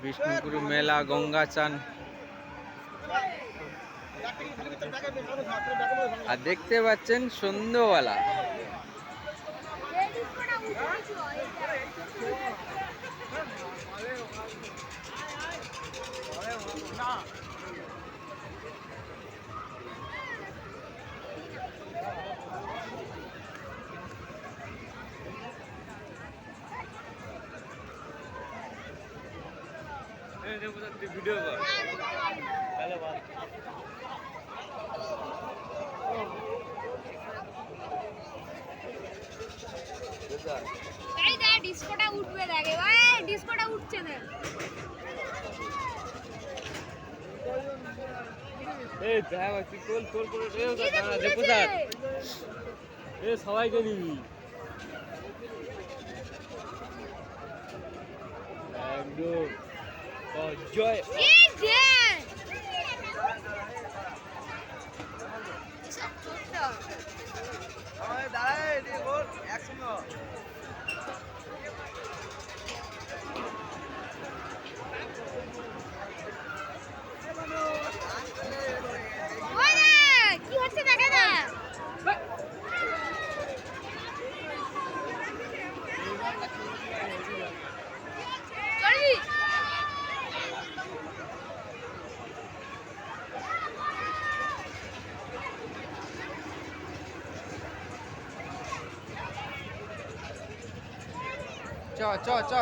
বিষ্ণুপুর মেলা, গঙ্গা চান। আর দেখতে পাচ্ছেন সন্ধ্যাবেলা ভিডিও ডিস্কোটা উঠবে, দেখে ভাই ডিস্কোটা উঠছে না। এই দেখ তোল তোল করে দেখো স্যার, এ সবাইকে নিবি একদম জয়। এই যে আমাদের দাঁড়ায় গোল একসঙ্গে কি হচ্ছে দেখে না। চ চ চ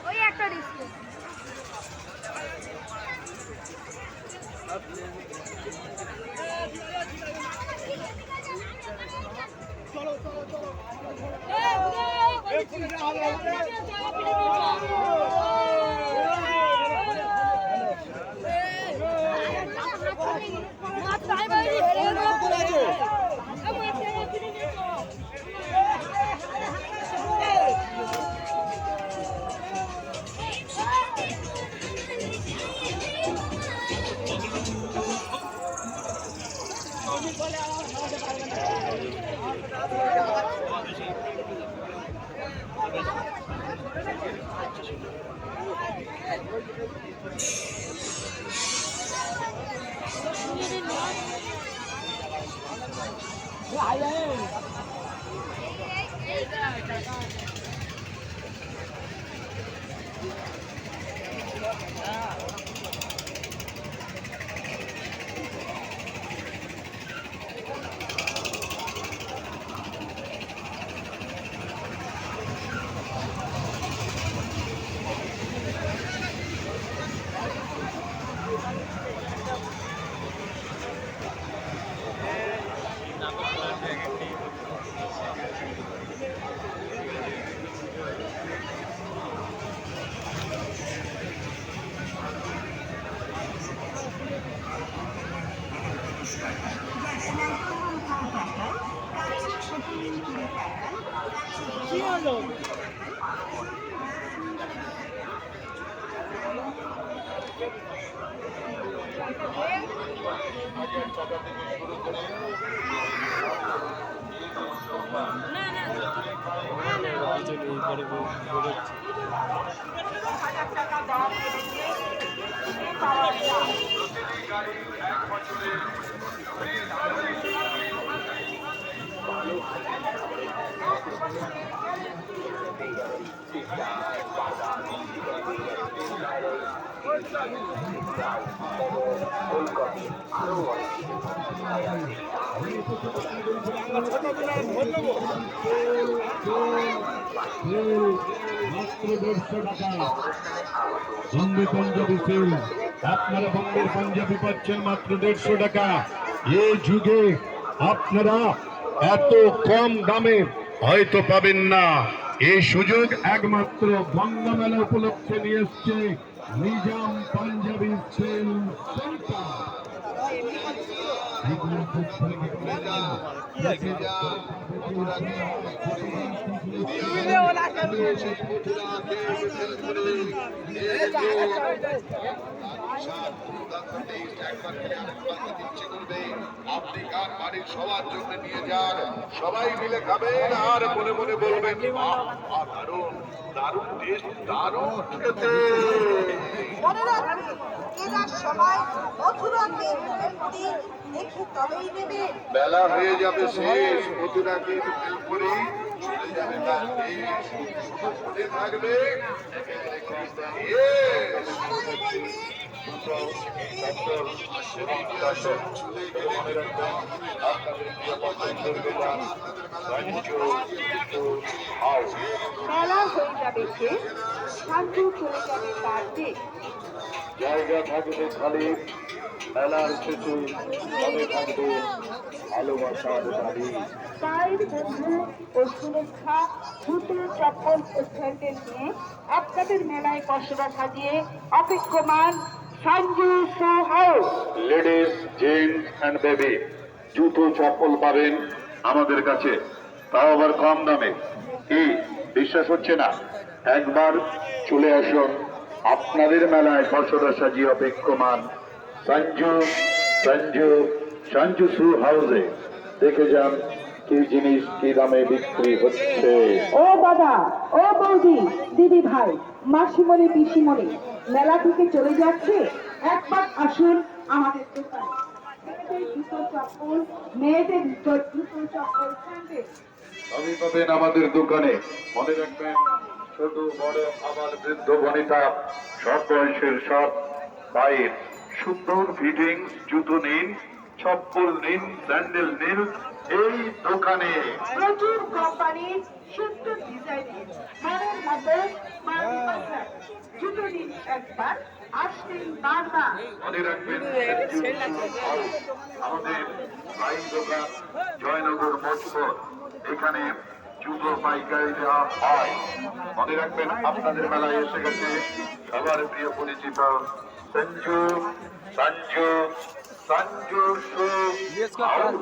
ওই একটা ডিস্কো চলো চলো চলো কি হলো? বম্বে পাঞ্জাবি সেল, আপনারা বম্বের পাঞ্জাবি পাচ্ছেন মাত্র 150 টাকা। এই যুগে আপনারা এত কম দামে হয়তো পাবেন না। এই সুযোগ একমাত্র গঙ্গা মেলা উপলক্ষে নিয়ে এসছে নিজাম পাঞ্জাবি সেল সেন্টার। আপনি গান বাড়ির সবার জন্য নিয়ে যান, সবাই মিলে খাবেন আর মনে মনে বলবেন দারুণ দারুণ টেস্ট, দারুণ খেতে। মনে রাখবে কেনার সময় মথুরাকে ভেলপুরি দেখে তবেই নেবে। বেলা হয়ে যাবে শেষ, মথুরাকে ভেলপুরি চলে যাবে তার দেশ। মনে থাকবে একেবারে কম দামে। Yes! সবাই বলবে মেলা হয়ে যাবে শেষ, শান্তু চলে যাবে তার দেশ। জায়গা থাকবে খালি, মেলার শেষে মনে থাকবে ভালোবাসার বাড়ি। পায়ের বন্ধু ও সুরক্ষা জুতো চপ্পল ও স্যান্ডেল নিয়ে আপনাদের মেলায় পসরা সাজিয়ে অপেক্ষমান Sanju shoe house. Ladies, gents and baby জুতো চপ্পল পাবেন আমাদের কাছে, তাও আবার কম দামে। কি বিশ্বাস হচ্ছে না? একবার চলে আসুন আপনাদের মেলায় পসরা সাজিয়ে অপেক্ষমান সঞ্জু সঞ্জু সঞ্জু শু হাউসে। দেখে যান কি জিনিস কি দামে বিক্রি হচ্ছে। ও দাদা, ও বৌদি, দিদি ভাই, মাসিমণি পিসিমণি, মেলা থেকে চলে যাচ্ছে, একবার আসুন আমাদের দোকানে। ছেলেদের জুতো চপ্পল, মেয়েদের জুতো চপ্পল, স্যান্ডেল সবই পাবেন আমাদের দোকানে। মনে রাখবেন ছোট বড় আবার বৃদ্ধ বনিতা সব বয়সের সব পায়ের সুন্দর ফিটিংস জুতো নিন, চপ্পল নিন, স্যান্ডেল নিন এই দোকানে। প্রচুর কোম্পানির সুন্দর ডিজাইনের মনের মতো জুতো নিন একবার, আসবেন বারবার। মনে রাখবেন আমাদের ভাই দোকান জয়নগর মঠপুর, এখানে জুতো পাইকারি দেওয়া হয়। মনে রাখবেন আপনাদের মেলায় এসে গেছে সবার প্রিয় পরিচিত সঞ্জু সঞ্জু সঞ্জু শু হাউস।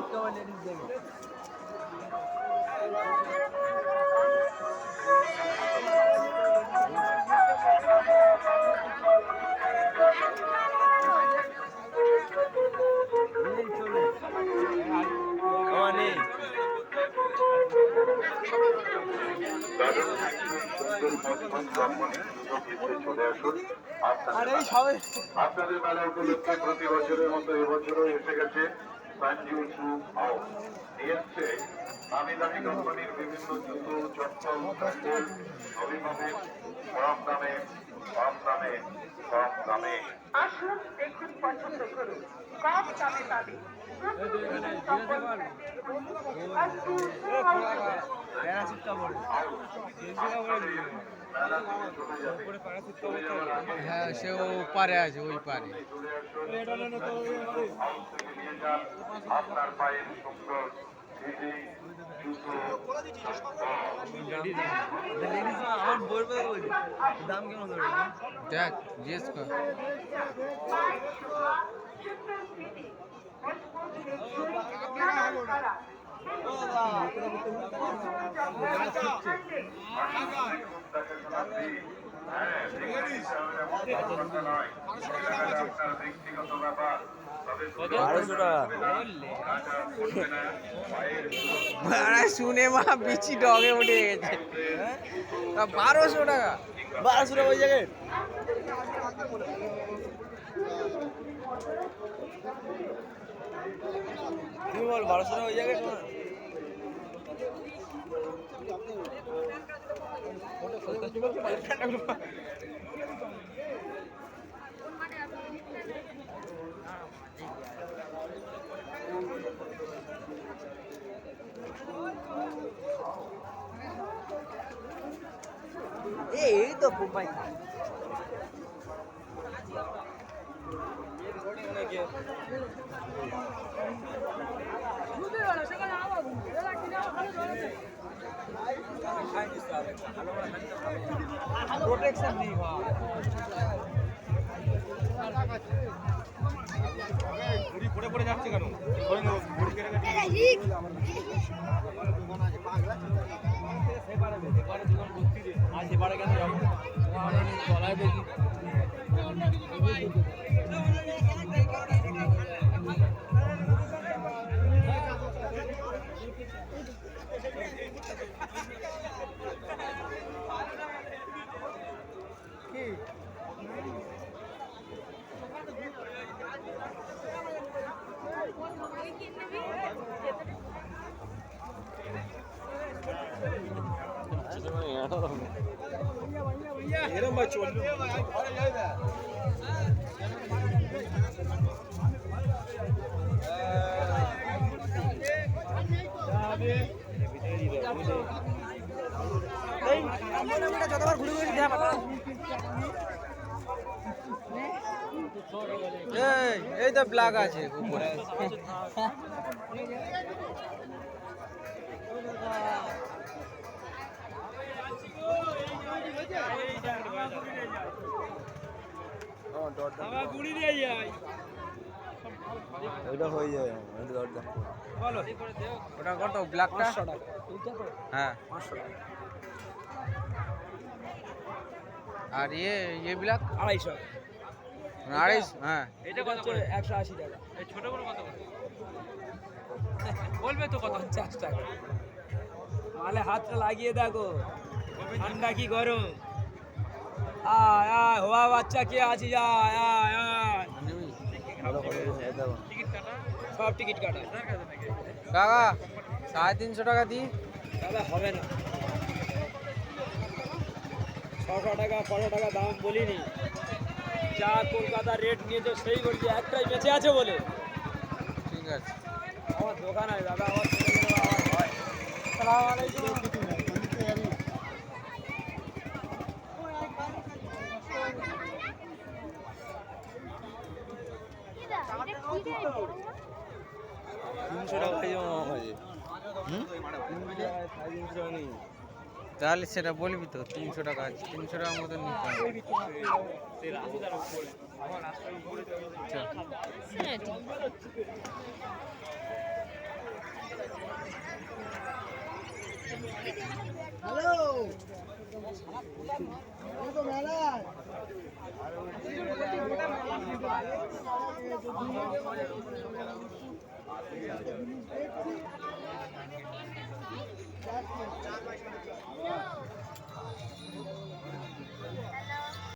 চলে আসুন আপনাদের মেলা উপলক্ষে প্রতি বছরের মতো এবছরও এসে গেছে সঞ্জু শু হাউস। নিয়ে এসছে নামি দামি কোম্পানির বিভিন্ন জুতো চপ্পল স্যান্ডেল সবই পাবেন কম দামে কম দামে কম দামে। আসুন দেখুন, পছন্দ করুন, কম দামে পাবে। হ্যাঁ, সে ও পারে আছে, ওই পারে। আপনার পায়ের সুন্দর ফিটিং জুতো আমার বলবে দাম কেমন ধরে দেখ, জিজ্ঞেস কর। ব্যক্তিগত ব্যাপার, 1200 টাকা। শুনে মা বিচি ডগে উঠে গেছে। 1200 টাকা, 1200 টাকা ওই জায়গায়। তুমি বল 1200 টাকা ওই জায়গায় শোনা। এই তো ভাই সেখানে আমার প্রোটেকশন নেই ভাই ঘুড়ি পড়ে পড়ে যাচ্ছে কেন করে নেবো ঘুড়ি কেটে কেটে সেপারে জীবন করতে রে আর সেপারে কেন যাবো চলায় দেখি এরম ভাই চলবে যতবার ঘুরে ঘুরে দেখা এই তো ব্ল্যাক আছে উপরে ওইটা হয়ে যায় বলো ওটা কত ব্ল্যাকটা 500 টাকা হ্যাঁ 500 টাকা আর ये ব্ল্যাক 250 250 হ্যাঁ এটা কত করে 180 টাকা এই ছোট বড় কত করে বলবে তো কত 50 টাকা মালে হাতটা লাগিয়ে দেখো ঠান্ডা কি গরম আয় আয় হওয়া বাচ্চা কে আছি আয় আয় আয় টিকিট কাটা সব টিকিট কাটা কাকা 350 টাকা দিই দাদা হবে না 600 টাকা 500 টাকা দাম বলিনি যা কলকাতা রেট নিয়েছে সেই বলছি একটাই বেঁচে আছে বলে ঠিক আছে আমার দোকান আছে দাদা আমার ছেলেগুলো আমার ভয় আসসালামু আলাইকুম তাহলে সেটা বলবি তো 300 টাকা আছে 300 টাকার মতন নিতে হ্যালো